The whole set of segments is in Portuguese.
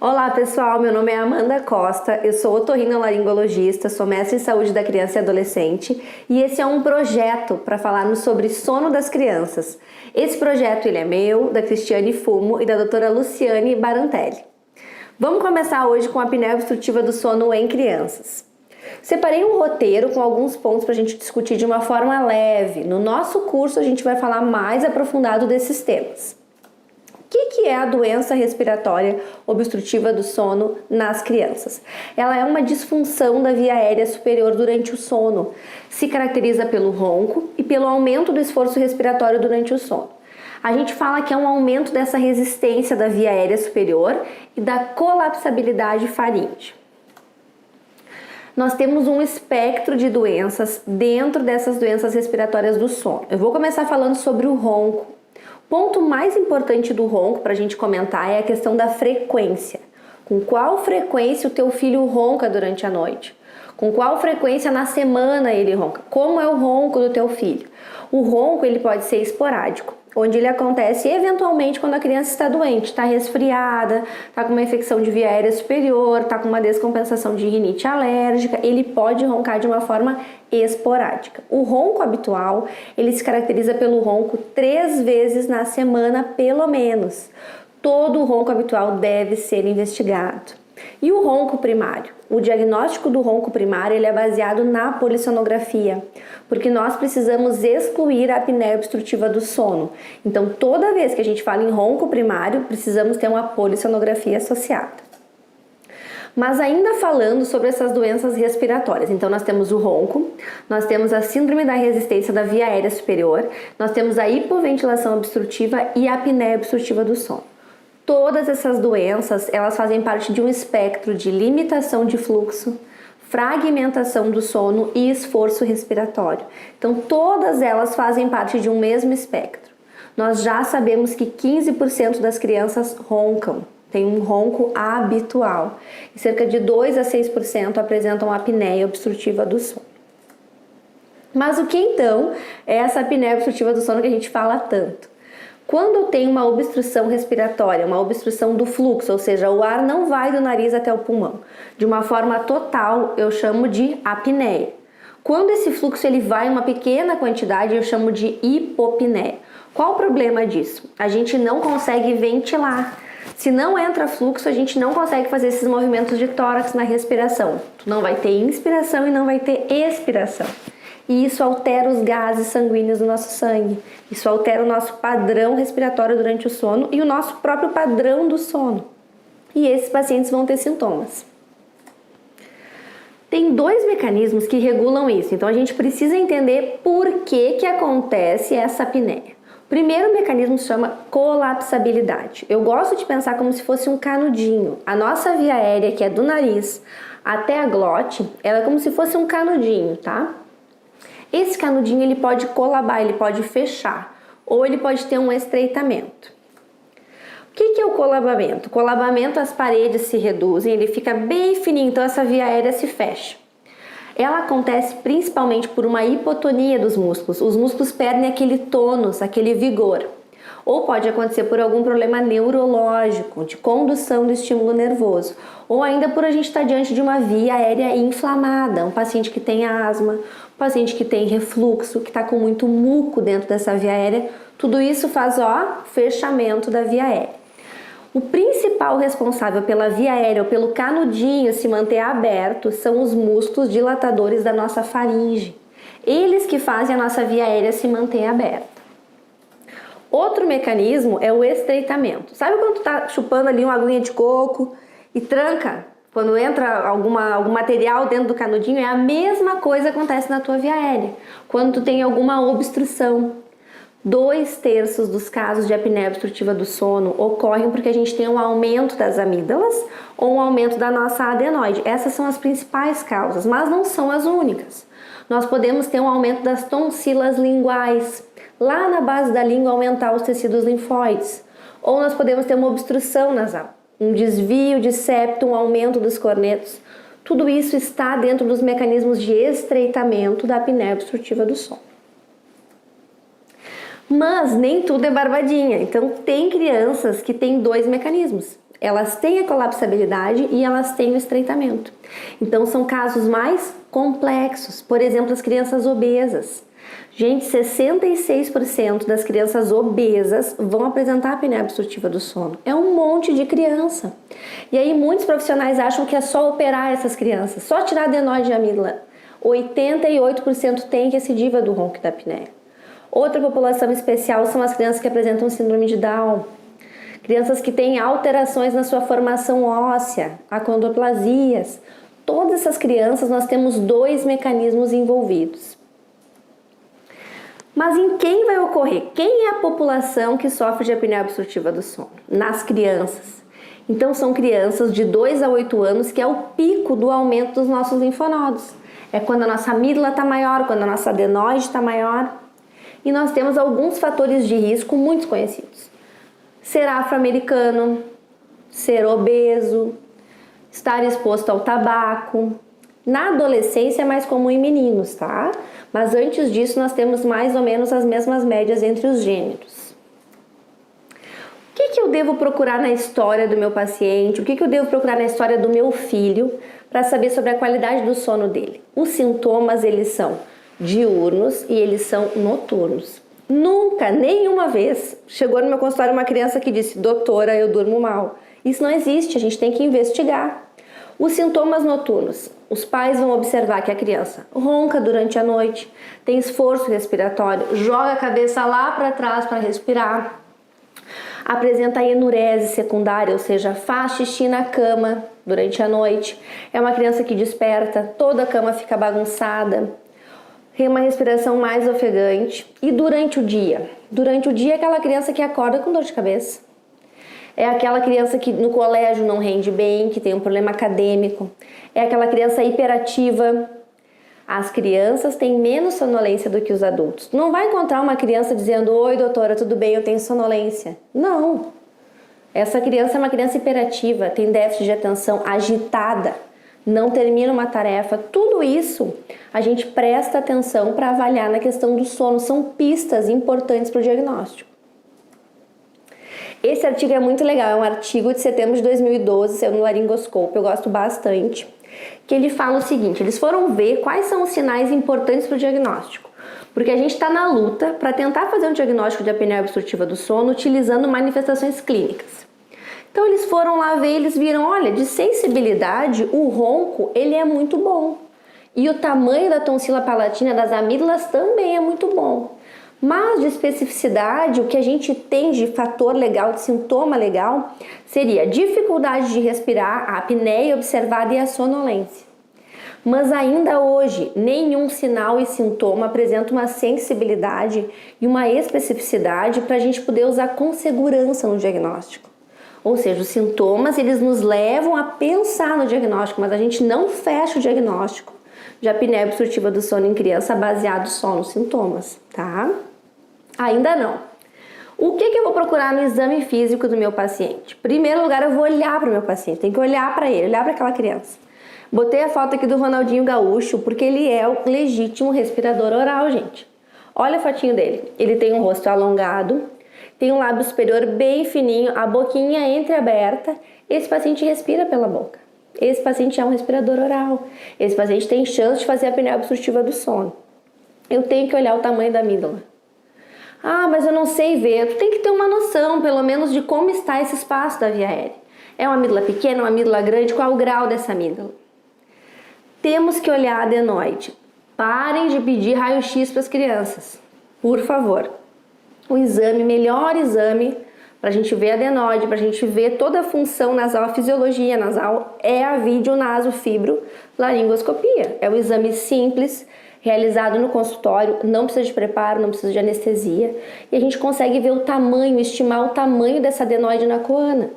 Olá pessoal, meu nome é Amanda Costa, eu sou otorrinolaringologista, sou mestre em saúde da criança e adolescente e esse é um projeto para falarmos sobre sono das crianças. Esse projeto ele é meu, da Cristiane Fumo e da doutora Luciane Barantelli. Vamos começar hoje com a apneia obstrutiva do sono em crianças. Separei um roteiro com alguns pontos para a gente discutir de uma forma leve. No nosso curso a gente vai falar mais aprofundado desses temas. O que é a doença respiratória obstrutiva do sono nas crianças? Ela é uma disfunção da via aérea superior durante o sono. Se caracteriza pelo ronco e pelo aumento do esforço respiratório durante o sono. A gente fala que é um aumento dessa resistência da via aérea superior e da colapsabilidade faríngea. Nós temos um espectro de doenças dentro dessas doenças respiratórias do sono. Eu vou começar falando sobre o ronco. O ponto mais importante do ronco para a gente comentar é a questão da frequência. Com qual frequência o teu filho ronca durante a noite? Com qual frequência na semana ele ronca? Como é o ronco do teu filho? O ronco ele pode ser esporádico, onde ele acontece eventualmente quando a criança está doente, está resfriada, está com uma infecção de via aérea superior, está com uma descompensação de rinite alérgica, ele pode roncar de uma forma esporádica. O ronco habitual, ele se caracteriza pelo ronco 3 vezes na semana, pelo menos. Todo ronco habitual deve ser investigado. E o ronco primário? O diagnóstico do ronco primário ele é baseado na polissonografia, porque nós precisamos excluir a apneia obstrutiva do sono. Então, toda vez que a gente fala em ronco primário, precisamos ter uma polissonografia associada. Mas ainda falando sobre essas doenças respiratórias, então nós temos o ronco, nós temos a síndrome da resistência da via aérea superior, nós temos a hipoventilação obstrutiva e a apneia obstrutiva do sono. Todas essas doenças, elas fazem parte de um espectro de limitação de fluxo, fragmentação do sono e esforço respiratório. Então, todas elas fazem parte de um mesmo espectro. Nós já sabemos que 15% das crianças roncam, tem um ronco habitual, e cerca de 2 a 6% apresentam apneia obstrutiva do sono. Mas o que então é essa apneia obstrutiva do sono que a gente fala tanto? Quando tem uma obstrução respiratória, uma obstrução do fluxo, ou seja, o ar não vai do nariz até o pulmão, de uma forma total, eu chamo de apneia. Quando esse fluxo ele vai em uma pequena quantidade, eu chamo de hipopneia. Qual o problema disso? A gente não consegue ventilar. Se não entra fluxo, a gente não consegue fazer esses movimentos de tórax na respiração. Tu não vai ter inspiração e não vai ter expiração. E isso altera os gases sanguíneos do nosso sangue. Isso altera o nosso padrão respiratório durante o sono e o nosso próprio padrão do sono. E esses pacientes vão ter sintomas. Tem 2 mecanismos que regulam isso, então a gente precisa entender por que acontece essa apneia. O primeiro mecanismo se chama colapsabilidade. Eu gosto de pensar como se fosse um canudinho. A nossa via aérea, que é do nariz até a glote, ela é como se fosse um canudinho, tá? Esse canudinho ele pode colabar, ele pode fechar, ou ele pode ter um estreitamento. O que é o colabamento? O colabamento, as paredes se reduzem, ele fica bem fininho, então essa via aérea se fecha. Ela acontece principalmente por uma hipotonia dos músculos. Os músculos perdem aquele tônus, aquele vigor. Ou pode acontecer por algum problema neurológico, de condução do estímulo nervoso. Ou ainda por a gente estar diante de uma via aérea inflamada, um paciente que tem asma, um paciente que tem refluxo, que está com muito muco dentro dessa via aérea. Tudo isso faz, fechamento da via aérea. O principal responsável pela via aérea ou pelo canudinho se manter aberto são os músculos dilatadores da nossa faringe. Eles que fazem a nossa via aérea se manter aberta. Outro mecanismo é o estreitamento. Sabe quando tu tá chupando ali uma aguinha de coco e tranca? Quando entra algum material dentro do canudinho, é a mesma coisa que acontece na tua via aérea. Quando tu tem alguma obstrução. 2/3 dos casos de apneia obstrutiva do sono ocorrem porque a gente tem um aumento das amígdalas ou um aumento da nossa adenoide. Essas são as principais causas, mas não são as únicas. Nós podemos ter um aumento das tonsilas linguais, lá na base da língua aumentar os tecidos linfóides. Ou nós podemos ter uma obstrução nasal, um desvio de septo, um aumento dos cornetos. Tudo isso está dentro dos mecanismos de estreitamento da apneia obstrutiva do sono. Mas nem tudo é barbadinha, então tem crianças que têm 2 mecanismos. Elas têm a colapsabilidade e elas têm o estreitamento. Então são casos mais complexos. Por exemplo, as crianças obesas. Gente, 66% das crianças obesas vão apresentar apneia obstrutiva do sono. É um monte de criança. E aí muitos profissionais acham que é só operar essas crianças, só tirar adenoide de amígdala. 88% tem recidiva do ronco e da apneia. Outra população especial são as crianças que apresentam síndrome de Down. Crianças que têm alterações na sua formação óssea, acondroplasias. Todas essas crianças nós temos 2 mecanismos envolvidos. Mas em quem vai ocorrer? Quem é a população que sofre de apneia obstrutiva do sono? Nas crianças. Então são crianças de 2 a 8 anos que é o pico do aumento dos nossos linfonodos. É quando a nossa amígdala está maior, quando a nossa adenoide está maior. E nós temos alguns fatores de risco muito conhecidos. Ser afro-americano, ser obeso, estar exposto ao tabaco. Na adolescência é mais comum em meninos, tá? Mas antes disso nós temos mais ou menos as mesmas médias entre os gêneros. O que eu devo procurar na história do meu paciente? O que eu devo procurar na história do meu filho para saber sobre a qualidade do sono dele? Os sintomas, eles são diurnos e eles são noturnos. Nunca, nenhuma vez, chegou no meu consultório uma criança que disse: doutora, eu durmo mal. Isso não existe, a gente tem que investigar. Os sintomas noturnos. Os pais vão observar que a criança ronca durante a noite, tem esforço respiratório, joga a cabeça lá para trás para respirar, apresenta enurese secundária, ou seja, faz xixi na cama durante a noite. É uma criança que desperta, toda a cama fica bagunçada, tem uma respiração mais ofegante. E durante o dia? Durante o dia é aquela criança que acorda com dor de cabeça. É aquela criança que no colégio não rende bem, que tem um problema acadêmico. É aquela criança hiperativa. As crianças têm menos sonolência do que os adultos. Tu não vai encontrar uma criança dizendo: oi, doutora, tudo bem, eu tenho sonolência. Não. Essa criança é uma criança hiperativa, tem déficit de atenção, agitada, não termina uma tarefa. Tudo isso a gente presta atenção para avaliar na questão do sono. São pistas importantes para o diagnóstico. Esse artigo é muito legal, é um artigo de setembro de 2012, saiu no Laringoscope, eu gosto bastante, que ele fala o seguinte: eles foram ver quais são os sinais importantes para o diagnóstico, porque a gente está na luta para tentar fazer um diagnóstico de apneia obstrutiva do sono utilizando manifestações clínicas. Então eles foram lá ver, eles viram, olha, de sensibilidade, o ronco, ele é muito bom, e o tamanho da tonsila palatina das amígdalas também é muito bom. Mas de especificidade, o que a gente tem de fator legal, de sintoma legal, seria dificuldade de respirar, a apneia observada e a sonolência. Mas ainda hoje, nenhum sinal e sintoma apresenta uma sensibilidade e uma especificidade para a gente poder usar com segurança no diagnóstico. Ou seja, os sintomas, eles nos levam a pensar no diagnóstico, mas a gente não fecha o diagnóstico de apneia obstrutiva do sono em criança baseado só nos sintomas, tá? Ainda não. O que eu vou procurar no exame físico do meu paciente? Em primeiro lugar, eu vou olhar para o meu paciente, tem que olhar para ele, olhar para aquela criança. Botei a foto aqui do Ronaldinho Gaúcho, porque ele é o legítimo respirador oral, gente. Olha a fotinho dele. Ele tem um rosto alongado, tem um lábio superior bem fininho, a boquinha entreaberta. Esse paciente respira pela boca. Esse paciente é um respirador oral. Esse paciente tem chance de fazer a apneia obstrutiva do sono. Eu tenho que olhar o tamanho da amígdala. Ah, mas eu não sei ver. Tu tem que ter uma noção, pelo menos, de como está esse espaço da via aérea. É uma amígdala pequena, uma amígdala grande? Qual é o grau dessa amígdala? Temos que olhar a adenoide. Parem de pedir raio-x para as crianças, por favor. O exame, melhor exame para a gente ver a adenoide, para a gente ver toda a função nasal, a fisiologia nasal, é a videonasofibrolaringoscopia. É um exame simples, realizado no consultório, não precisa de preparo, não precisa de anestesia, e a gente consegue ver o tamanho, estimar o tamanho dessa adenoide na coana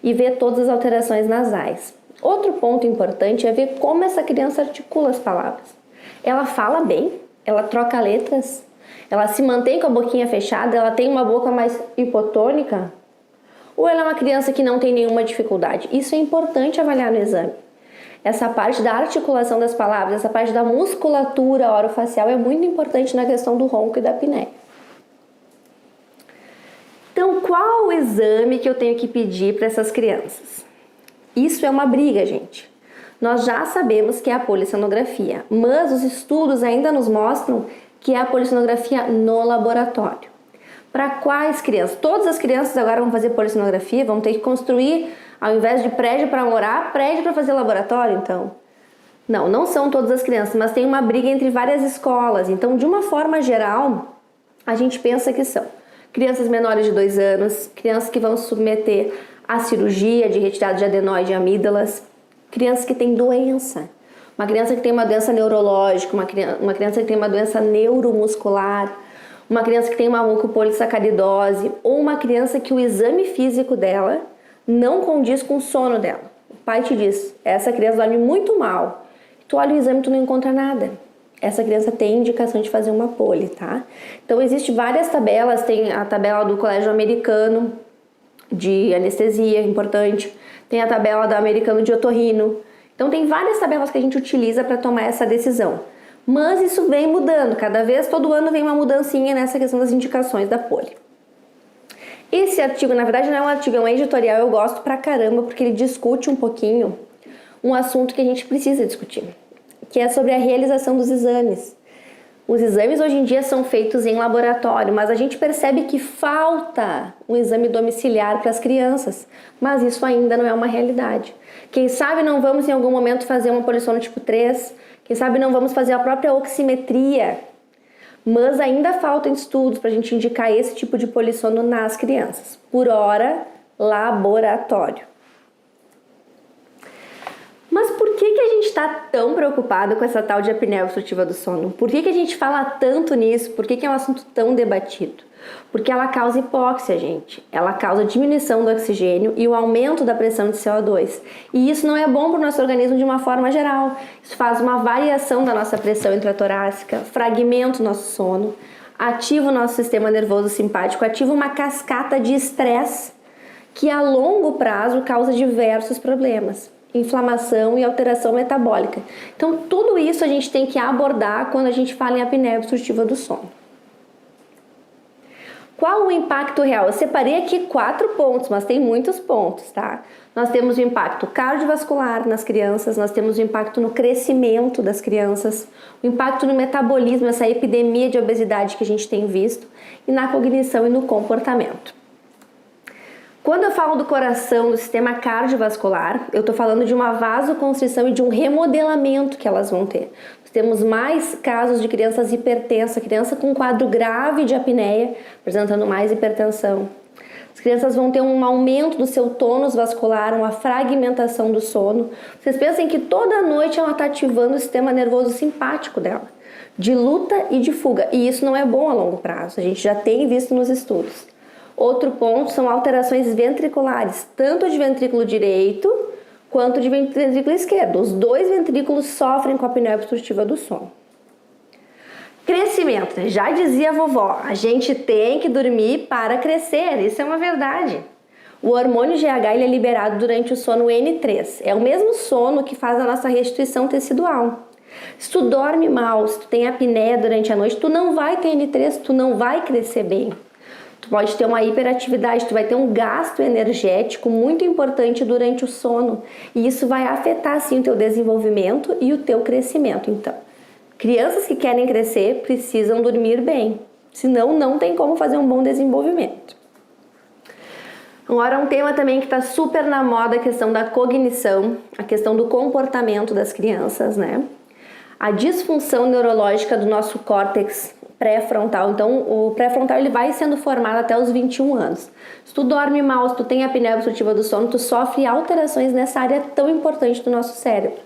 e ver todas as alterações nasais. Outro ponto importante é ver como essa criança articula as palavras. Ela fala bem, ela troca letras, ela se mantém com a boquinha fechada, ela tem uma boca mais hipotônica, ou ela é uma criança que não tem nenhuma dificuldade? Isso é importante avaliar no exame. Essa parte da articulação das palavras, essa parte da musculatura orofacial é muito importante na questão do ronco e da apneia. Então, qual o exame que eu tenho que pedir para essas crianças? Isso é uma briga, gente. Nós já sabemos que é a polissonografia, mas os estudos ainda nos mostram que é a polissonografia no laboratório. Para quais crianças? Todas as crianças agora vão fazer polissonografia, vão ter que construir, ao invés de prédio para morar, prédio para fazer laboratório, então? Não, não são todas as crianças, mas tem uma briga entre várias escolas. Então, de uma forma geral, a gente pensa que são crianças menores de 2 anos, crianças que vão se submeter à cirurgia de retirada de adenoide e amígdalas, crianças que têm doença, uma criança que tem uma doença neurológica, uma criança que tem uma doença neuromuscular, uma criança que tem uma mucopolissacaridose, ou uma criança que o exame físico dela não condiz com o sono dela. O pai te diz, essa criança dorme muito mal. Tu olha o exame e tu não encontra nada. Essa criança tem indicação de fazer uma poli, tá? Então, existem várias tabelas, tem a tabela do Colégio Americano de anestesia, importante, tem a tabela do Americano de otorrino. Então, tem várias tabelas que a gente utiliza para tomar essa decisão. Mas isso vem mudando, cada vez, todo ano vem uma mudancinha nessa questão das indicações da poli. Esse artigo, na verdade, não é um artigo, é um editorial, eu gosto pra caramba, porque ele discute um pouquinho um assunto que a gente precisa discutir, que é sobre a realização dos exames. Os exames hoje em dia são feitos em laboratório, mas a gente percebe que falta um exame domiciliar para as crianças, mas isso ainda não é uma realidade. Quem sabe não vamos em algum momento fazer uma polissono tipo 3, quem sabe não vamos fazer a própria oximetria, mas ainda faltam estudos para a gente indicar esse tipo de polissono nas crianças. Por hora, laboratório. Mas por que a gente está tão preocupado com essa tal de apneia obstrutiva do sono? Por que a gente fala tanto nisso? Por que é um assunto tão debatido? Porque ela causa hipóxia, gente. Ela causa diminuição do oxigênio e o aumento da pressão de CO2. E isso não é bom para o nosso organismo de uma forma geral. Isso faz uma variação da nossa pressão intratorácica, fragmenta o nosso sono, ativa o nosso sistema nervoso simpático, ativa uma cascata de estresse que a longo prazo causa diversos problemas. Inflamação e alteração metabólica. Então, tudo isso a gente tem que abordar quando a gente fala em apneia obstrutiva do sono. Qual o impacto real? Eu separei aqui 4 pontos, mas tem muitos pontos, tá? Nós temos o impacto cardiovascular nas crianças, nós temos o impacto no crescimento das crianças, o impacto no metabolismo, essa epidemia de obesidade que a gente tem visto, e na cognição e no comportamento. Quando eu falo do coração, do sistema cardiovascular, eu estou falando de uma vasoconstrição e de um remodelamento que elas vão ter. Nós temos mais casos de crianças hipertensas, criança com quadro grave de apneia, apresentando mais hipertensão. As crianças vão ter um aumento do seu tônus vascular, uma fragmentação do sono. Vocês pensem que toda noite ela está ativando o sistema nervoso simpático dela, de luta e de fuga. E isso não é bom a longo prazo, a gente já tem visto nos estudos. Outro ponto são alterações ventriculares, tanto de ventrículo direito quanto de ventrículo esquerdo. Os 2 ventrículos sofrem com a apneia obstrutiva do sono. Crescimento, né? Já dizia a vovó, a gente tem que dormir para crescer, isso é uma verdade. O hormônio GH ele é liberado durante o sono N3, é o mesmo sono que faz a nossa restituição tecidual. Se tu dorme mal, se tu tem apneia durante a noite, tu não vai ter N3, tu não vai crescer bem. Tu pode ter uma hiperatividade, tu vai ter um gasto energético muito importante durante o sono. E isso vai afetar, sim, o teu desenvolvimento e o teu crescimento. Então, crianças que querem crescer precisam dormir bem. Senão, não tem como fazer um bom desenvolvimento. Agora, um tema também que está super na moda, a questão da cognição, a questão do comportamento das crianças, né? A disfunção neurológica do nosso córtex pré-frontal. Então, o pré-frontal ele vai sendo formado até os 21 anos. Se tu dorme mal, se tu tem apneia obstrutiva do sono, tu sofre alterações nessa área tão importante do nosso cérebro.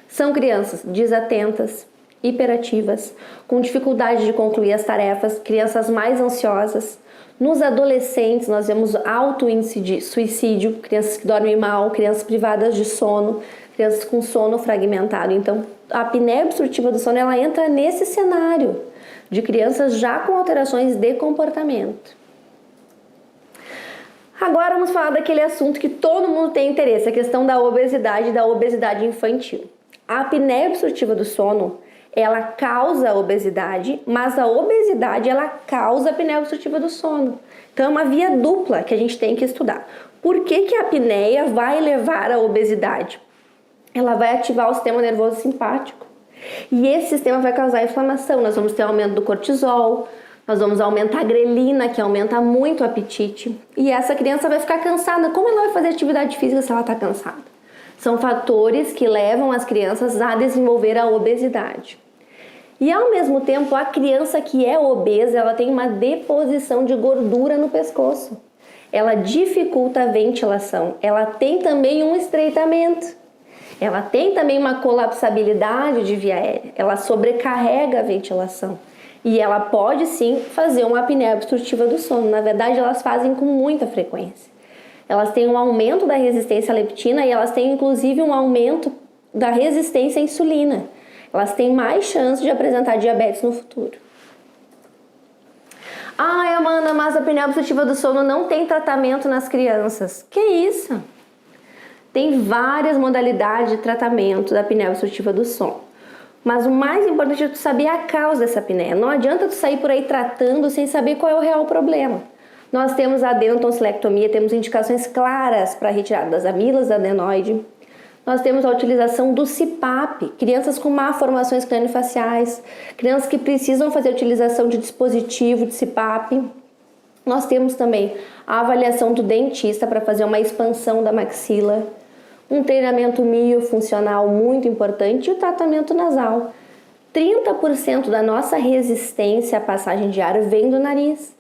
São crianças desatentas, hiperativas, com dificuldade de concluir as tarefas, crianças mais ansiosas. Nos adolescentes, nós vemos alto índice de suicídio, crianças que dormem mal, crianças privadas de sono, crianças com sono fragmentado. Então, a apneia obstrutiva do sono, ela entra nesse cenário de crianças já com alterações de comportamento. Agora vamos falar daquele assunto que todo mundo tem interesse, a questão da obesidade e da obesidade infantil. A apneia obstrutiva do sono, ela causa obesidade, mas a obesidade ela causa a apneia obstrutiva do sono. Então é uma via dupla que a gente tem que estudar. Por que que a apneia vai levar à obesidade? Ela vai ativar o sistema nervoso simpático. E esse sistema vai causar inflamação. Nós vamos ter aumento do cortisol, nós vamos aumentar a grelina, que aumenta muito o apetite. E essa criança vai ficar cansada. Como ela vai fazer atividade física se ela está cansada? São fatores que levam as crianças a desenvolver a obesidade. E ao mesmo tempo, a criança que é obesa, ela tem uma deposição de gordura no pescoço. Ela dificulta a ventilação. Ela tem também um estreitamento. Ela tem também uma colapsabilidade de via aérea. Ela sobrecarrega a ventilação. E ela pode sim fazer uma apneia obstrutiva do sono. Na verdade, elas fazem com muita frequência. Elas têm um aumento da resistência à leptina e elas têm inclusive um aumento da resistência à insulina. Elas têm mais chance de apresentar diabetes no futuro. Ai, Amanda, mas a apneia obstrutiva do sono não tem tratamento nas crianças. Que isso? Tem várias modalidades de tratamento da apneia obstrutiva do sono. Mas o mais importante é tu saber a causa dessa apneia. Não adianta tu sair por aí tratando sem saber qual é o real problema. Nós temos a adenotonsilectomia, temos indicações claras para a retirada das amilas da adenoide. Nós temos a utilização do CPAP, crianças com malformações craniofaciais, crianças que precisam fazer a utilização de dispositivo de CPAP. Nós temos também a avaliação do dentista para fazer uma expansão da maxila, um treinamento miofuncional muito importante e o tratamento nasal. 30% da nossa resistência à passagem de ar vem do nariz.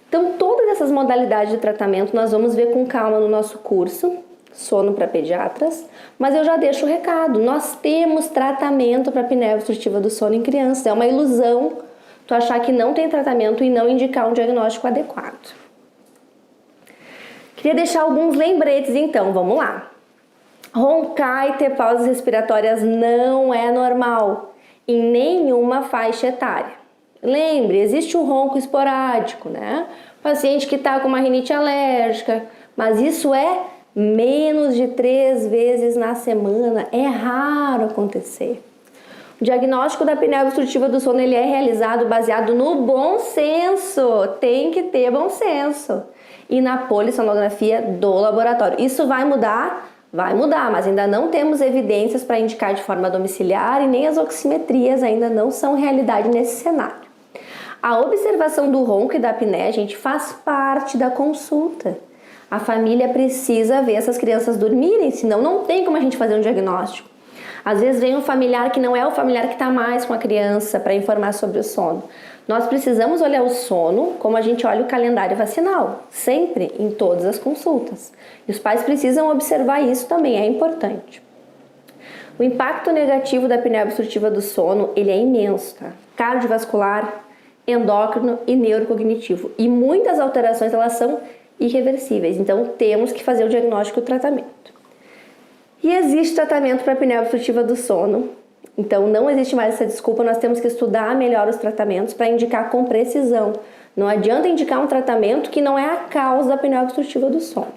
Então, todas essas modalidades de tratamento nós vamos ver com calma no nosso curso, Sono para Pediatras, mas eu já deixo o recado, nós temos tratamento para apneia obstrutiva do sono em crianças. É uma ilusão tu achar que não tem tratamento e não indicar um diagnóstico adequado. Queria deixar alguns lembretes então, vamos lá. Roncar e ter pausas respiratórias não é normal em nenhuma faixa etária. Lembre, existe o ronco esporádico, né? Paciente que está com uma rinite alérgica, mas isso é menos de 3 vezes na semana, é raro acontecer. O diagnóstico da apneia obstrutiva do sono ele é realizado baseado no bom senso, tem que ter bom senso, e na polissonografia do laboratório. Isso vai mudar? Vai mudar, mas ainda não temos evidências para indicar de forma domiciliar e nem as oximetrias ainda não são realidade nesse cenário. A observação do ronco e da apneia, gente, faz parte da consulta. A família precisa ver essas crianças dormirem, senão não tem como a gente fazer um diagnóstico. Às vezes vem um familiar que não é o familiar que está mais com a criança para informar sobre o sono. Nós precisamos olhar o sono como a gente olha o calendário vacinal, sempre, em todas as consultas. E os pais precisam observar isso também, é importante. O impacto negativo da apneia obstrutiva do sono, ele é imenso, tá? Cardiovascular, endócrino e neurocognitivo. E muitas alterações, elas são irreversíveis, então temos que fazer o diagnóstico e o tratamento. E existe tratamento para apneia obstrutiva do sono, então não existe mais essa desculpa, nós temos que estudar melhor os tratamentos para indicar com precisão. Não adianta indicar um tratamento que não é a causa da apneia obstrutiva do sono.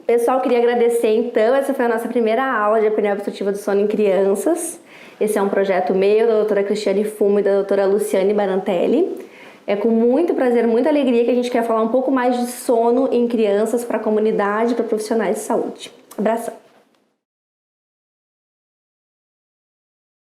Pessoal, queria agradecer então, essa foi a nossa primeira aula de apneia obstrutiva do sono em crianças. Esse é um projeto meu, da doutora Cristiane Fumo e da doutora Luciane Barantelli. É com muito prazer, muita alegria que a gente quer falar um pouco mais de sono em crianças para a comunidade, para profissionais de saúde. Abração!